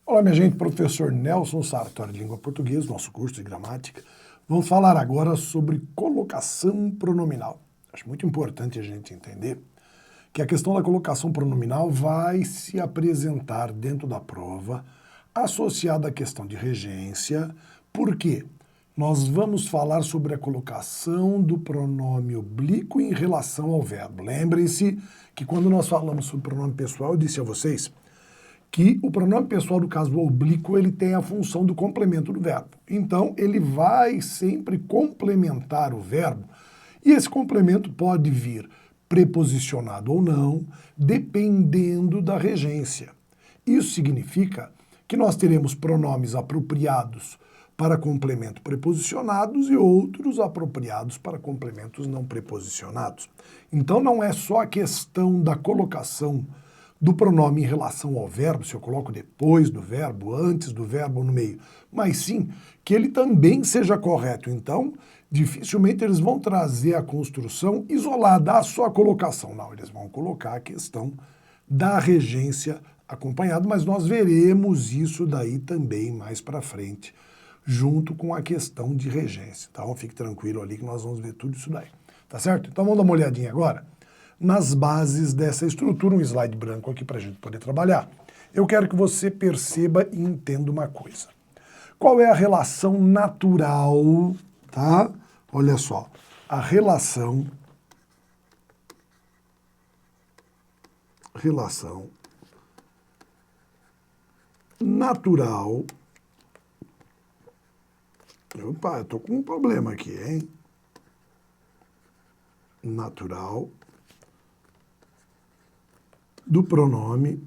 Olá, minha gente, professor Nelson Sartori de Língua Portuguesa, nosso curso de gramática. Vamos falar agora sobre colocação pronominal. Acho muito importante a gente entender que a questão da colocação pronominal vai se apresentar dentro da prova associada à questão de regência. Por quê? Nós vamos falar sobre a colocação do pronome oblíquo em relação ao verbo. Lembrem-se que quando nós falamos sobre pronome pessoal, eu disse a vocês que o pronome pessoal do caso oblíquo ele tem a função do complemento do verbo. Então, ele vai sempre complementar o verbo, e esse complemento pode vir preposicionado ou não, dependendo da regência. Isso significa que nós teremos pronomes apropriados para complemento preposicionados e outros apropriados para complementos não preposicionados. Então, não é só a questão da colocação do pronome em relação ao verbo, se eu coloco depois do verbo, antes do verbo ou no meio, mas sim que ele também seja correto. Então, dificilmente eles vão trazer a construção isolada, a sua colocação. Não, eles vão colocar a questão da regência acompanhado, mas nós veremos isso daí também mais para frente, junto com a questão de regência. Então, fique tranquilo ali que nós vamos ver tudo isso daí. Tá certo? Então, vamos dar uma olhadinha agora nas bases dessa estrutura, um slide branco aqui para a gente poder trabalhar. Eu quero que você perceba e entenda uma coisa. Qual é a relação natural, tá? Olha só, a relação natural. Opa, eu tô com um problema aqui, hein? Natural do pronome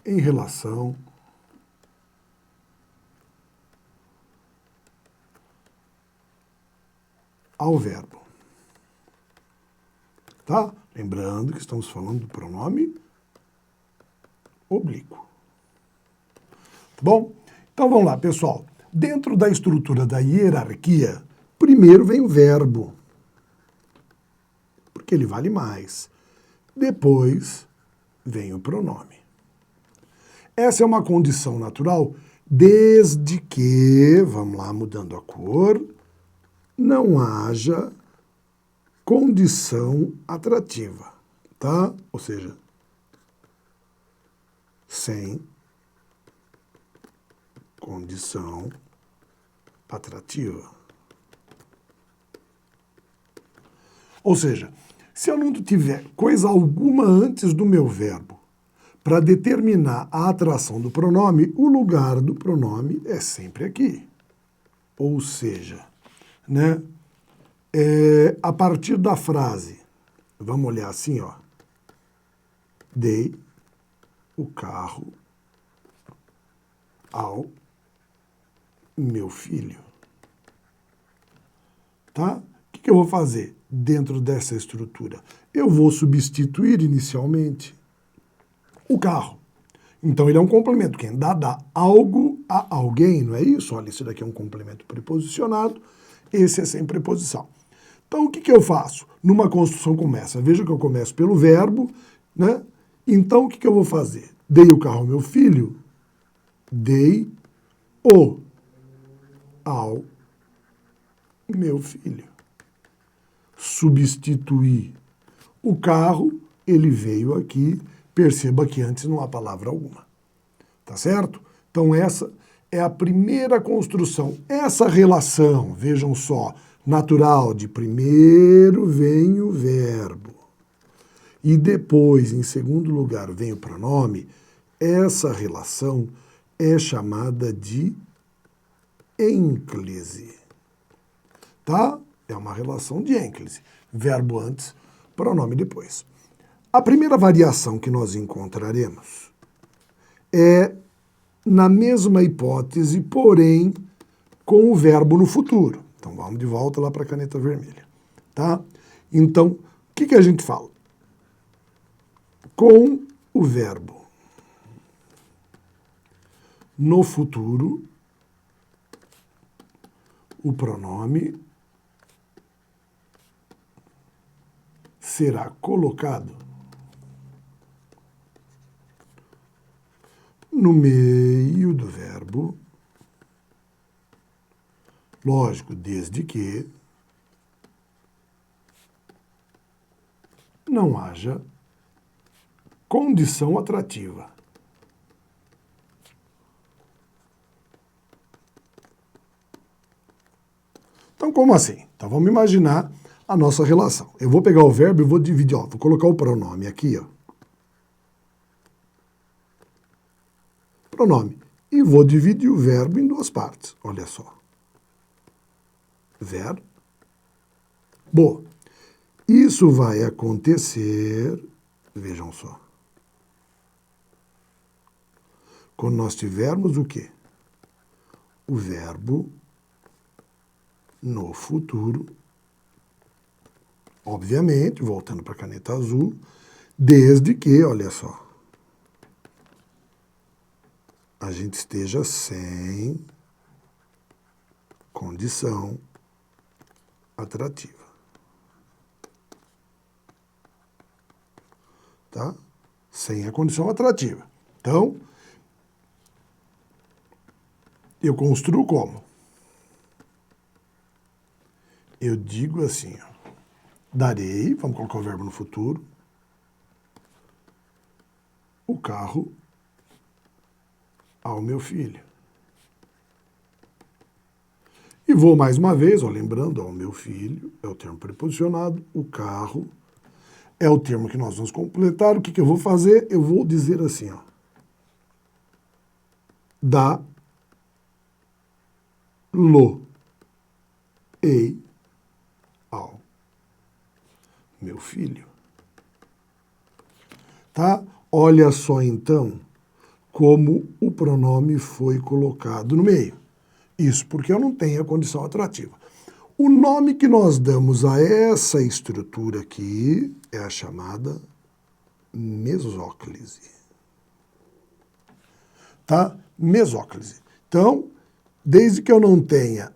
em relação ao verbo. Tá? Lembrando que estamos falando do pronome oblíquo. Tá bom? Então vamos lá, pessoal. Dentro da estrutura da hierarquia, primeiro vem o verbo, porque ele vale mais. Depois vem o pronome. Essa é uma condição natural desde que, vamos lá, mudando a cor, não haja condição atrativa, tá? Ou seja, sem condição atrativa. Ou seja, se eu não tiver coisa alguma antes do meu verbo para determinar a atração do pronome, o lugar do pronome é sempre aqui. Ou seja, né, a partir da frase, vamos olhar assim, ó, dei o carro ao meu filho. Tá? O que eu vou fazer dentro dessa estrutura? Eu vou substituir inicialmente o carro. Então ele é um complemento. Quem dá algo a alguém, não é isso? Olha, esse daqui é um complemento preposicionado, esse é sem preposição. Então o que eu faço numa construção como essa? Veja que eu começo pelo verbo, né? Então o que eu vou fazer? Dei o carro ao meu filho, dei o ao meu filho. Substituir o carro, ele veio aqui, perceba que antes não há palavra alguma. Tá certo? Então essa é a primeira construção. Essa relação, vejam só, natural de primeiro vem o verbo e depois, em segundo lugar, vem o pronome, essa relação é chamada de ênclise. Tá? É uma relação de ênclise. Verbo antes, pronome depois. A primeira variação que nós encontraremos é na mesma hipótese, porém com o verbo no futuro. Então vamos de volta lá para a caneta vermelha. Tá? Então, o que a gente fala? Com o verbo no futuro, o pronome será colocado no meio do verbo, lógico, desde que não haja condição atrativa. Então, como assim? Então, vamos imaginar a nossa relação. Eu vou pegar o verbo e vou dividir, vou colocar o pronome aqui, Pronome. E vou dividir o verbo em duas partes. Olha só. Verbo. Isso vai acontecer, vejam só, quando nós tivermos o quê? O verbo no futuro, obviamente, voltando para a caneta azul, desde que, olha só, a gente esteja sem condição atrativa. Tá? Sem a condição atrativa. Então, eu construo como? Eu digo assim, darei, vamos colocar o verbo no futuro, o carro ao meu filho. E vou mais uma vez, lembrando, ao meu filho, é o termo preposicionado, o carro é o termo que nós vamos completar. O que eu vou fazer? Eu vou dizer assim, dá-lo-ei ao meu filho. Tá? Olha só, então, como o pronome foi colocado no meio. Isso porque eu não tenho a condição atrativa. O nome que nós damos a essa estrutura aqui é a chamada mesóclise. Tá? Mesóclise. Então, desde que eu não tenha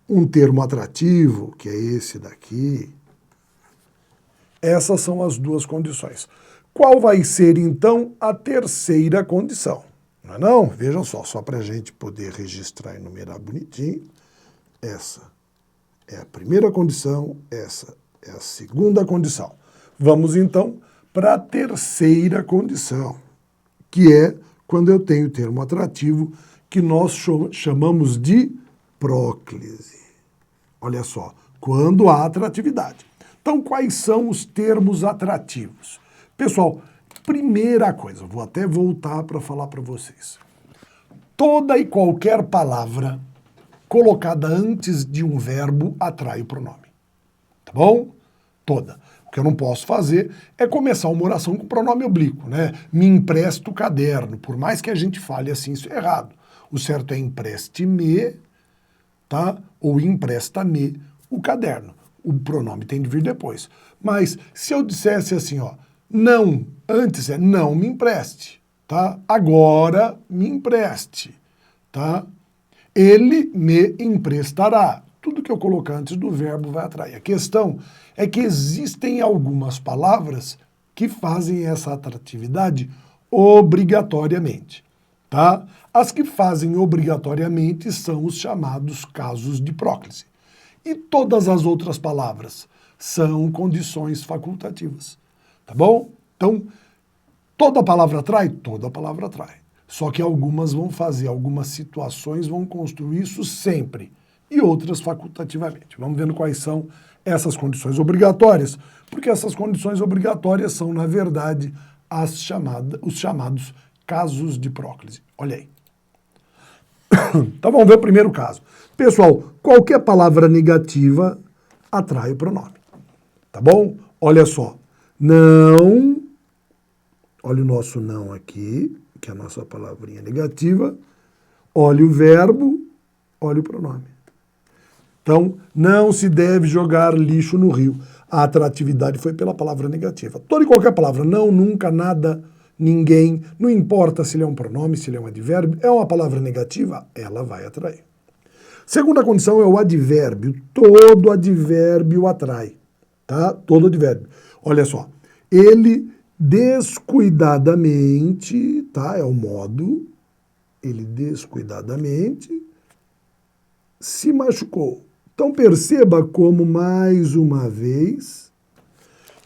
um termo atrativo, que é esse daqui, essas são as duas condições. Qual vai ser, então, a terceira condição? Não é não? Vejam só para a gente poder registrar e numerar bonitinho. Essa é a primeira condição, essa é a segunda condição. Vamos, então, para a terceira condição, que é quando eu tenho o termo atrativo, que nós chamamos de próclise. Olha só, quando há atratividade. Então, quais são os termos atrativos? Pessoal, primeira coisa, vou até voltar para falar para vocês. Toda e qualquer palavra colocada antes de um verbo atrai o pronome. Tá bom? Toda. O que eu não posso fazer é começar uma oração com pronome oblíquo, né? Me empresta o caderno. Por mais que a gente fale assim, isso é errado. O certo é empreste-me, tá? Ou empresta-me o caderno. O pronome tem de vir depois. Mas se eu dissesse assim, não, antes é não me empreste, tá? Agora me empreste, tá? Ele me emprestará. Tudo que eu colocar antes do verbo vai atrair. A questão é que existem algumas palavras que fazem essa atratividade obrigatoriamente, tá? As que fazem obrigatoriamente são os chamados casos de próclise. E todas as outras palavras são condições facultativas, tá bom? Então, toda palavra atrai? Toda palavra atrai. Só que algumas vão fazer, algumas situações vão construir isso sempre, e outras facultativamente. Vamos vendo quais são essas condições obrigatórias, porque essas condições obrigatórias são, na verdade, os chamados casos de próclise. Olha aí. Então vamos ver o primeiro caso. Pessoal, qualquer palavra negativa atrai o pronome. Tá bom? Olha só. Não, olha o nosso não aqui, que é a nossa palavrinha negativa. Olha o verbo, olha o pronome. Então, não se deve jogar lixo no rio. A atratividade foi pela palavra negativa. Toda e qualquer palavra, não, nunca, nada, ninguém, não importa se ele é um pronome, se ele é um advérbio, é uma palavra negativa, ela vai atrair. Segunda condição é o advérbio. Todo advérbio atrai, tá? Todo advérbio. Olha só, ele descuidadamente, tá? É o modo, ele descuidadamente se machucou. Então perceba como, mais uma vez,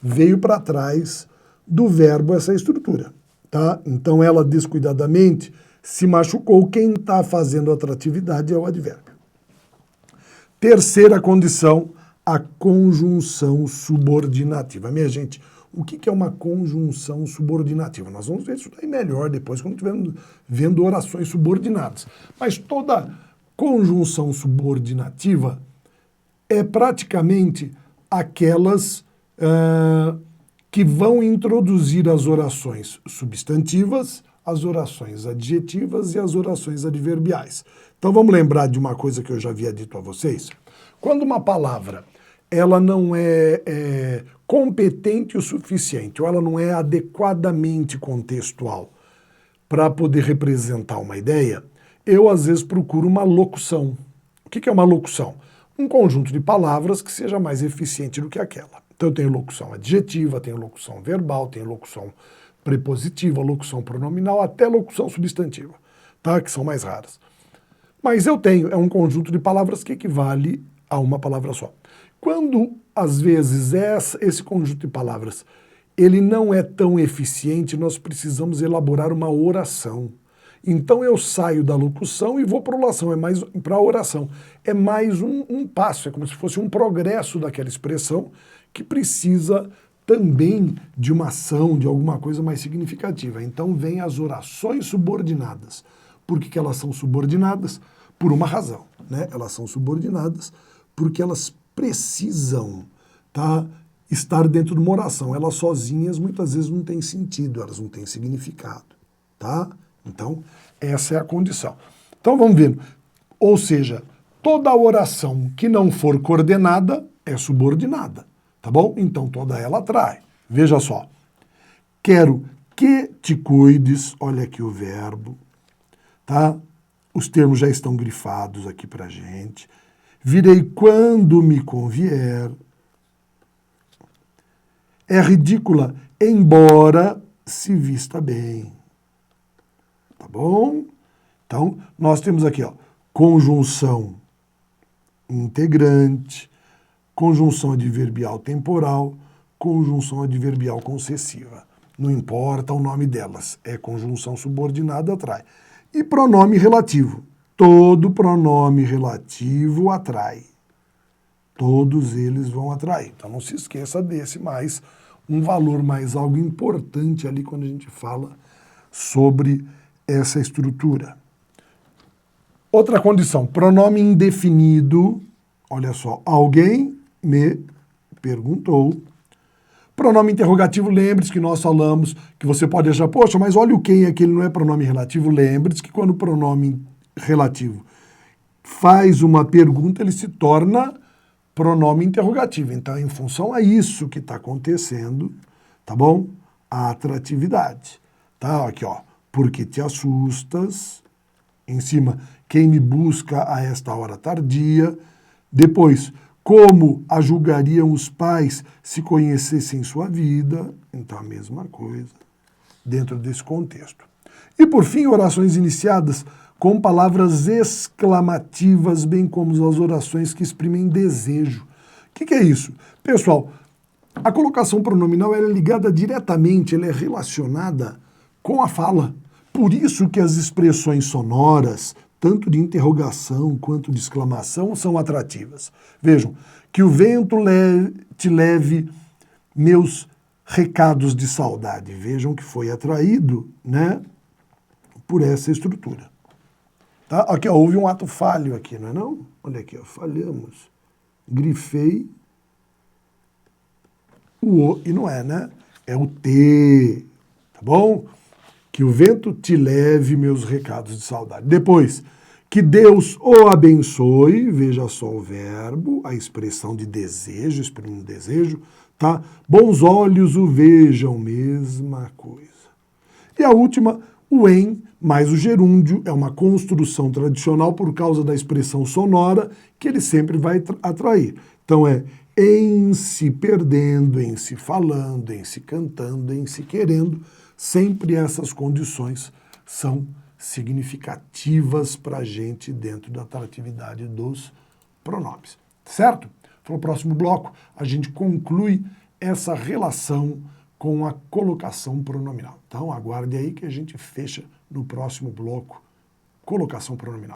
veio para trás do verbo essa estrutura, tá? Então ela descuidadamente se machucou. Quem está fazendo atratividade é o advérbio. Terceira condição, a conjunção subordinativa. Minha gente, o que é uma conjunção subordinativa? Nós vamos ver isso daí melhor depois, quando estivermos vendo orações subordinadas. Mas toda conjunção subordinativa é praticamente aquelas que vão introduzir as orações substantivas, as orações adjetivas e as orações adverbiais. Então vamos lembrar de uma coisa que eu já havia dito a vocês. Quando uma palavra ela não é competente o suficiente, ou ela não é adequadamente contextual para poder representar uma ideia, eu às vezes procuro uma locução. O que é uma locução? Um conjunto de palavras que seja mais eficiente do que aquela. Então eu tenho locução adjetiva, tenho locução verbal, tenho locução prepositiva, locução pronominal, até locução substantiva, tá? Que são mais raras. Mas eu tenho, é um conjunto de palavras que equivale a uma palavra só. Quando, às vezes, esse conjunto de palavras ele não é tão eficiente, nós precisamos elaborar uma oração. Então eu saio da locução e vou para a oração, para a oração. É mais um passo, é como se fosse um progresso daquela expressão que precisa também de uma ação, de alguma coisa mais significativa. Então vem as orações subordinadas. Por que elas são subordinadas? Por uma razão, né? Elas são subordinadas porque elas precisam, tá, estar dentro de uma oração. Elas sozinhas muitas vezes não têm sentido, elas não têm significado, tá? Então, essa é a condição. Então, vamos ver. Ou seja, toda oração que não for coordenada é subordinada, tá bom? Então, toda ela atrai. Veja só. Quero que te cuides, olha aqui o verbo, tá? Os termos já estão grifados aqui pra gente. Virei quando me convier. É ridícula, embora se vista bem. Tá bom? Então, nós temos aqui, ó, conjunção integrante, conjunção adverbial temporal, conjunção adverbial concessiva. Não importa o nome delas, é conjunção subordinada, atrai. E pronome relativo. Todo pronome relativo atrai. Todos eles vão atrair. Então não se esqueça desse, mais um valor, mais algo importante ali quando a gente fala sobre essa estrutura. Outra condição, pronome indefinido. Olha só, alguém me perguntou. Pronome interrogativo, lembre-se que nós falamos que você pode achar, poxa, mas olha o quem aqui, ele não é pronome relativo. Lembre-se que quando o pronome relativo faz uma pergunta, ele se torna pronome interrogativo. Então, em função a isso que está acontecendo, tá bom? A atratividade. Tá? Aqui, ó. Porque te assustas. Em cima, quem me busca a esta hora tardia. Depois, como a julgariam os pais se conhecessem sua vida. Então, a mesma coisa dentro desse contexto. E, por fim, orações iniciadas com palavras exclamativas, bem como as orações que exprimem desejo. O que é isso? Pessoal, a colocação pronominal ela é ligada diretamente, ela é relacionada com a fala. Por isso que as expressões sonoras, tanto de interrogação quanto de exclamação, são atrativas. Vejam, que o vento te leve meus recados de saudade. Vejam que foi atraído, né, por essa estrutura. Tá? Aqui, ó, houve um ato falho aqui, não é não? Olha aqui, ó, falhamos. Grifei o O, e não é, né? É o T, tá bom? Que o vento te leve meus recados de saudade. Depois, que Deus o abençoe, veja só o verbo, a expressão de desejo, exprimindo desejo, tá? Bons olhos o vejam, mesma coisa. E a última, o em, mais o gerúndio, é uma construção tradicional por causa da expressão sonora que ele sempre vai atrair. Então é em se perdendo, em se falando, em se cantando, em se querendo, sempre essas condições são significativas para a gente dentro da atratividade dos pronomes, certo? No próximo bloco, a gente conclui essa relação com a colocação pronominal. Então, aguarde aí que a gente fecha no próximo bloco, colocação pronominal.